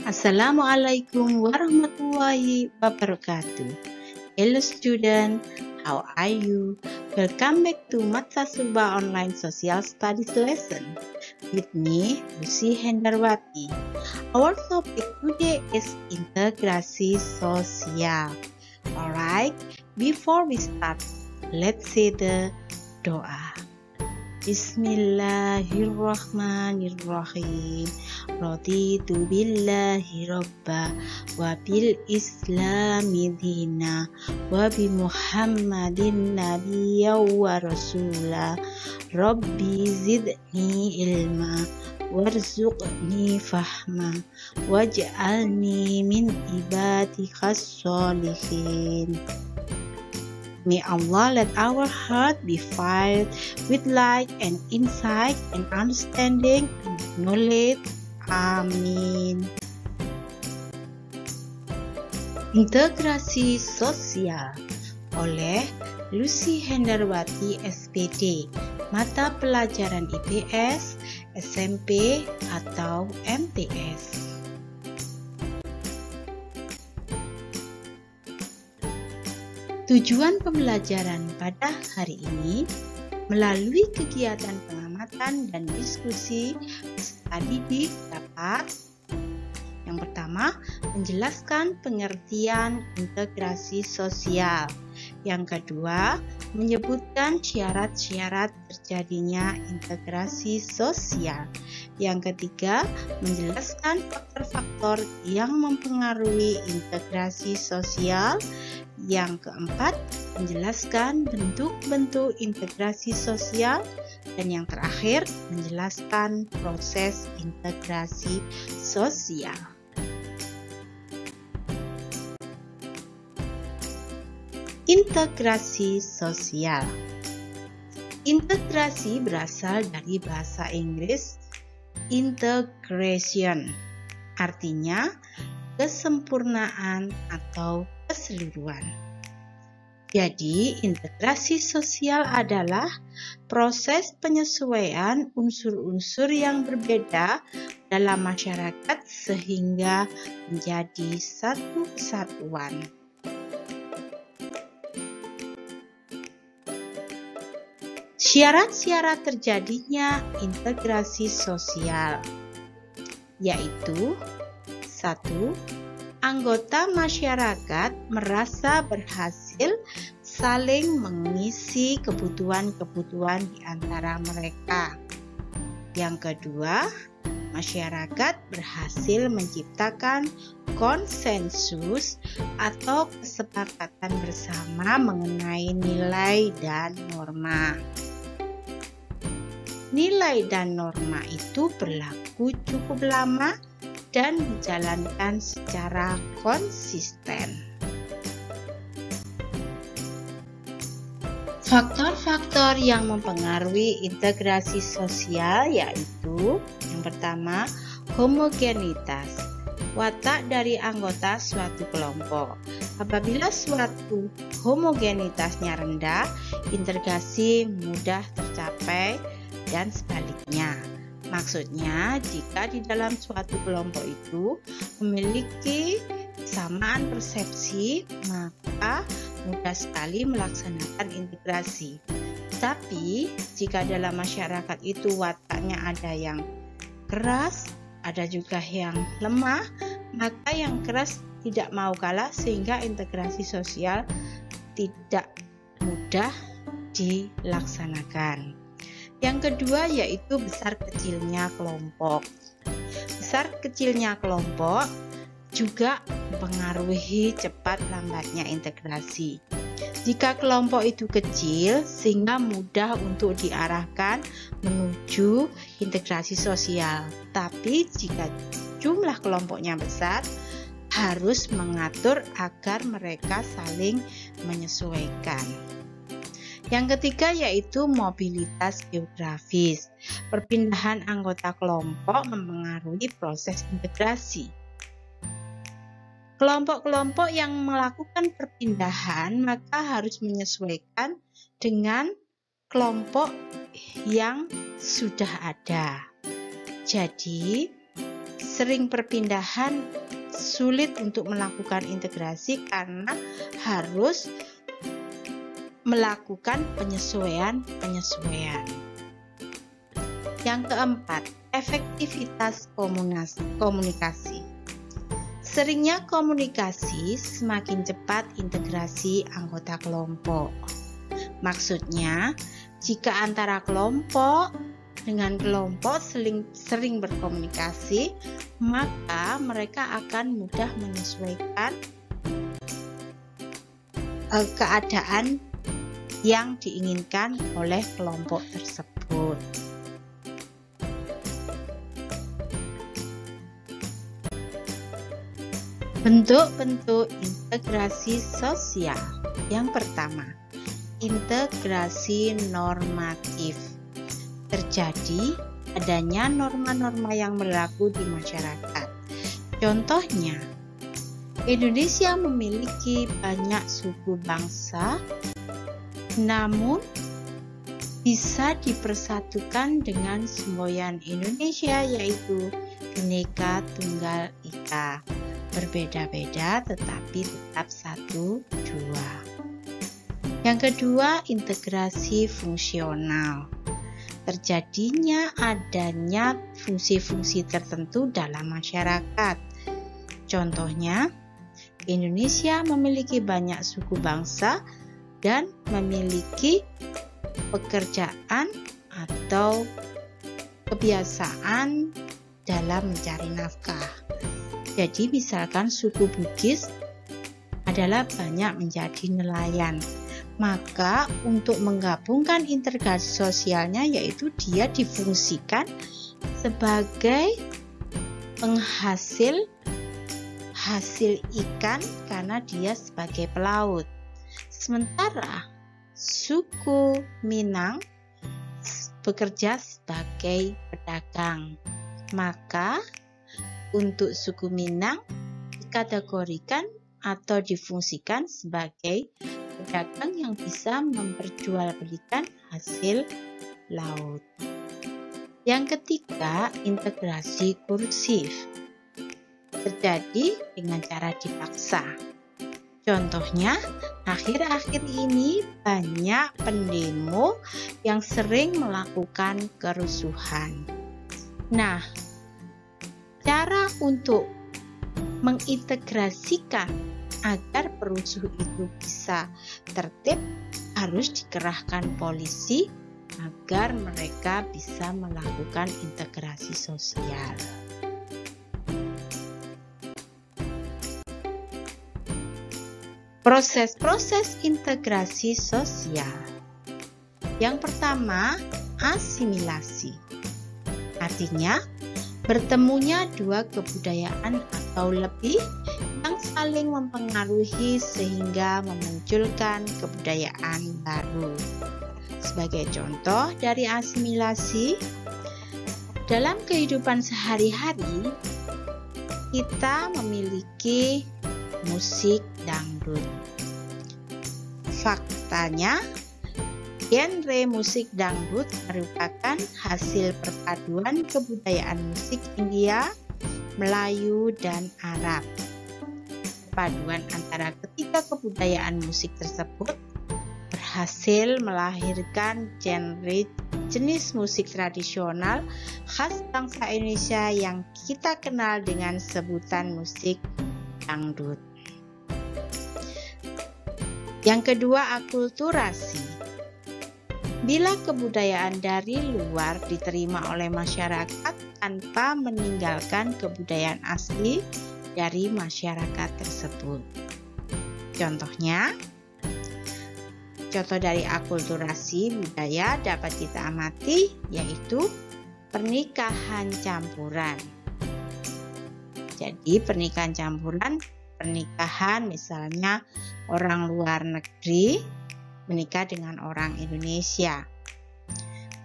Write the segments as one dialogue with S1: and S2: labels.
S1: Assalamualaikum warahmatullahi wabarakatuh. Hello student, how are you? Welcome back to Matsa Suba Online Social Studies lesson. With me, Lucy Hendarwati. Our topic today is integrasi sosial. Alright, before we start, let's say the doa. Bismillahirrahmanirrahim. Raditu billahi robba wa bil islami dina wa bi muhammadin nabiyya wa rasula. Rabbi zidni ilma warzuqni fahma waj'alni min ibadikas sholihin. May Allah let our heart be filled with light and insight and understanding and knowledge. Amin. Integrasi sosial oleh Lucy Hendarwati SPD, mata pelajaran IPS, SMP atau MTS. Tujuan pembelajaran pada hari ini melalui kegiatan pengamatan dan diskusi peserta didik dapat yang pertama, menjelaskan pengertian integrasi sosial. Yang kedua, menyebutkan syarat-syarat terjadinya integrasi sosial. Yang ketiga, menjelaskan faktor-faktor yang mempengaruhi integrasi sosial. Yang keempat, menjelaskan bentuk-bentuk integrasi sosial. Dan yang terakhir, menjelaskan proses integrasi sosial. Integrasi sosial. Integrasi berasal dari bahasa Inggris integration, artinya kesempurnaan atau keseluruhan. Jadi, integrasi sosial adalah proses penyesuaian unsur-unsur yang berbeda dalam masyarakat sehingga menjadi satu kesatuan. Syarat-syarat terjadinya integrasi sosial yaitu 1. Anggota masyarakat merasa berhasil saling mengisi kebutuhan-kebutuhan di antara mereka. Yang kedua, masyarakat berhasil menciptakan konsensus atau kesepakatan bersama mengenai nilai dan norma. Nilai dan norma itu berlaku cukup lama dan dijalankan secara konsisten. Faktor-faktor yang mempengaruhi integrasi sosial yaitu yang pertama, homogenitas, watak dari anggota suatu kelompok. Apabila suatu homogenitasnya rendah, integrasi mudah tercapai dan sebaliknya. Maksudnya, jika di dalam suatu kelompok itu memiliki kesamaan persepsi, maka mudah sekali melaksanakan integrasi. Tapi, jika dalam masyarakat itu wataknya ada yang keras, ada juga yang lemah, maka yang keras tidak mau kalah sehingga integrasi sosial tidak mudah dilaksanakan. Yang kedua yaitu besar kecilnya kelompok. Besar kecilnya kelompok juga mempengaruhi cepat lambatnya integrasi. Jika kelompok itu kecil sehingga mudah untuk diarahkan menuju integrasi sosial. Tapi jika jumlah kelompoknya besar, harus mengatur agar mereka saling menyesuaikan. Yang ketiga yaitu mobilitas geografis. Perpindahan anggota kelompok mempengaruhi proses integrasi. Kelompok-kelompok yang melakukan perpindahan maka harus menyesuaikan dengan kelompok yang sudah ada. Jadi, sering perpindahan, sulit untuk melakukan integrasi karena harus melakukan penyesuaian. Yang keempat, efektivitas komunikasi. Seringnya komunikasi semakin cepat integrasi anggota kelompok. Maksudnya, jika antara kelompok dengan kelompok sering berkomunikasi, maka mereka akan mudah menyesuaikan keadaan yang diinginkan oleh kelompok tersebut. Bentuk-bentuk integrasi sosial. Yang pertama, integrasi normatif. Terjadi adanya norma-norma yang berlaku di masyarakat. Contohnya, Indonesia memiliki banyak suku bangsa, namun bisa dipersatukan dengan semboyan Indonesia, yaitu Bhinneka Tunggal Ika. Berbeda-beda tetapi tetap satu dua. Yang kedua, integrasi fungsional. Terjadinya adanya fungsi-fungsi tertentu dalam masyarakat. Contohnya, Indonesia memiliki banyak suku bangsa dan memiliki pekerjaan atau kebiasaan dalam mencari nafkah. Jadi misalkan suku Bugis adalah banyak menjadi nelayan. Maka untuk menggabungkan integrasi sosialnya, yaitu dia difungsikan sebagai penghasil hasil ikan karena dia sebagai pelaut. Sementara suku Minang bekerja sebagai pedagang. Maka untuk suku Minang dikategorikan atau difungsikan sebagai pedagang yang bisa memperjualbelikan hasil laut. Yang ketiga, integrasi kursif. Terjadi dengan cara dipaksa. Contohnya, akhir-akhir ini banyak pendemo yang sering melakukan kerusuhan. Nah, cara untuk mengintegrasikan agar perusuh itu bisa tertib, harus dikerahkan polisi agar mereka bisa melakukan integrasi sosial. Proses-proses integrasi sosial. Yang pertama, asimilasi. Artinya, bertemunya dua kebudayaan atau lebih yang saling mempengaruhi sehingga memunculkan kebudayaan baru. Sebagai contoh dari asimilasi, dalam kehidupan sehari-hari kita memiliki musik dangdut. Faktanya, genre musik dangdut merupakan hasil perpaduan kebudayaan musik India, Melayu, dan Arab. Perpaduan antara ketiga kebudayaan musik tersebut berhasil melahirkan genre jenis musik tradisional khas bangsa Indonesia yang kita kenal dengan sebutan musik dangdut. Yang kedua, akulturasi. Bila kebudayaan dari luar diterima oleh masyarakat tanpa meninggalkan kebudayaan asli dari masyarakat tersebut. Contohnya, contoh dari akulturasi budaya dapat kita amati, yaitu pernikahan campuran. Jadi pernikahan campuran, pernikahan misalnya orang luar negeri menikah dengan orang Indonesia.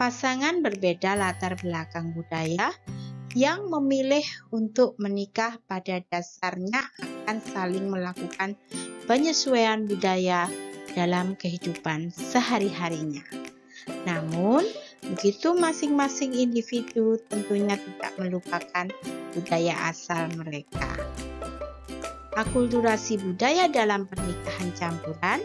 S1: Pasangan berbeda latar belakang budaya yang memilih untuk menikah pada dasarnya akan saling melakukan penyesuaian budaya dalam kehidupan sehari-harinya. Namun, Begitu masing-masing individu tentunya tidak melupakan budaya asal mereka. Akulturasi budaya dalam pernikahan campuran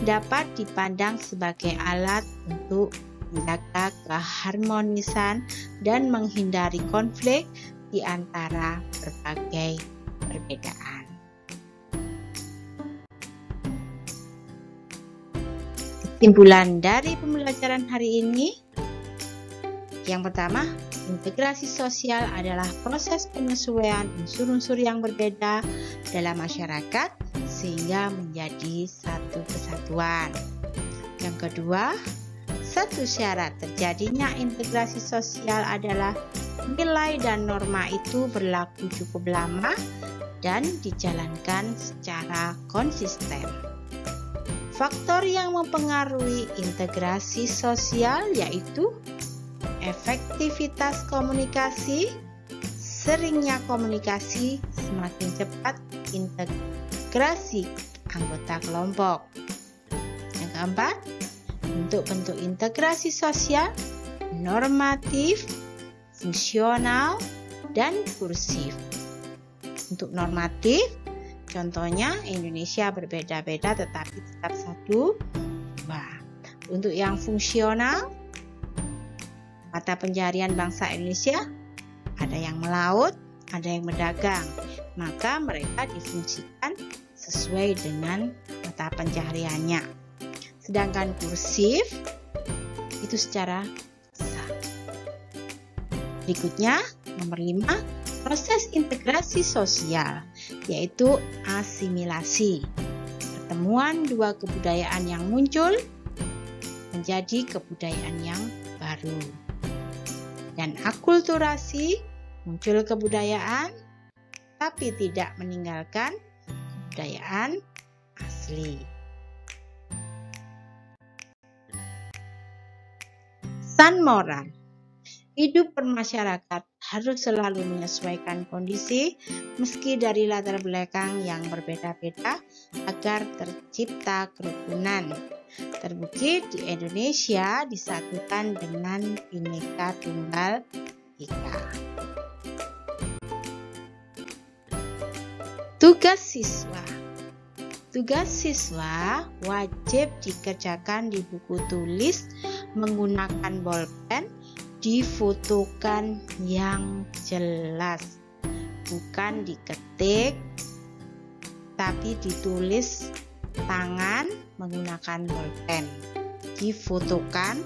S1: dapat dipandang sebagai alat untuk menjaga keharmonisan dan menghindari konflik di antara berbagai perbedaan. Kesimpulan dari pembelajaran hari ini, yang pertama, integrasi sosial adalah proses penyesuaian unsur-unsur yang berbeda dalam masyarakat sehingga menjadi satu kesatuan. Yang kedua, satu syarat terjadinya integrasi sosial adalah nilai dan norma itu berlaku cukup lama dan dijalankan secara konsisten. Faktor yang mempengaruhi integrasi sosial yaitu efektivitas komunikasi, seringnya komunikasi, semakin cepat integrasi anggota kelompok. Yang keempat, bentuk-bentuk integrasi sosial, normatif, fungsional, dan kursif. Untuk normatif, contohnya Indonesia berbeda-beda tetapi tetap satu. Untuk yang fungsional, mata pencaharian bangsa Indonesia ada yang melaut, ada yang berdagang, maka mereka difungsikan sesuai dengan mata pencahariannya. Sedangkan kursif itu secara sah. Berikutnya, nomor 5, proses integrasi sosial, yaitu asimilasi. Pertemuan dua kebudayaan yang muncul menjadi kebudayaan yang baru. Dan akulturasi, muncul kebudayaan tapi tidak meninggalkan kebudayaan asli. Pesan moral, hidup bermasyarakat harus selalu menyesuaikan kondisi meski dari latar belakang yang berbeda-beda agar tercipta kerukunan. Terbukti di Indonesia disatukan dengan Bhinneka Tunggal Ika. Tugas siswa. Tugas siswa wajib dikerjakan di buku tulis menggunakan bolpen, difotokan yang jelas, bukan diketik tapi ditulis tangan menggunakan bolpen, difotokan,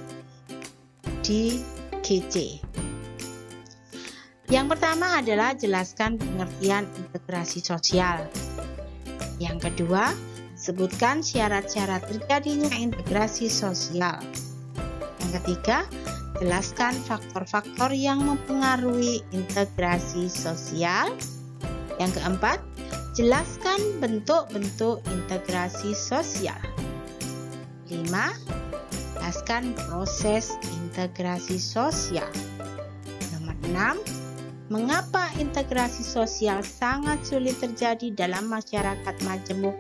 S1: di GC. Yang pertama adalah jelaskan pengertian integrasi sosial. Yang kedua, sebutkan syarat-syarat terjadinya integrasi sosial. Yang ketiga, jelaskan faktor-faktor yang mempengaruhi integrasi sosial. Yang keempat, jelaskan bentuk-bentuk integrasi sosial. 5. Jelaskan proses integrasi sosial. Nomor 6. Mengapa integrasi sosial sangat sulit terjadi dalam masyarakat majemuk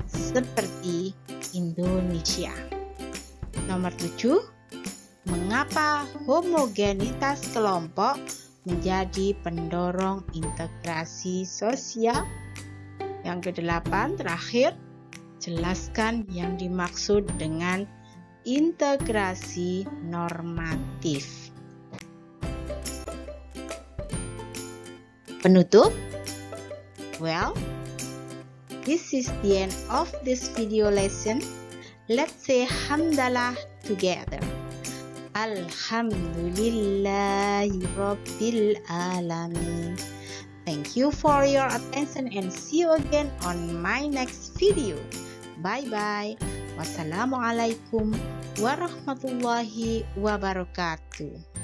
S1: seperti Indonesia. Nomor 7. Mengapa homogenitas kelompok menjadi pendorong integrasi sosial? Yang ke-8, terakhir, jelaskan yang dimaksud dengan integrasi normatif. Penutup. Well, this is the end of this video lesson. Let's say hamdalah together. Alhamdulillahi Rabbil Alamin. Thank you for your attention and see you again on my next video. Bye-bye. Wassalamualaikum warahmatullahi wabarakatuh.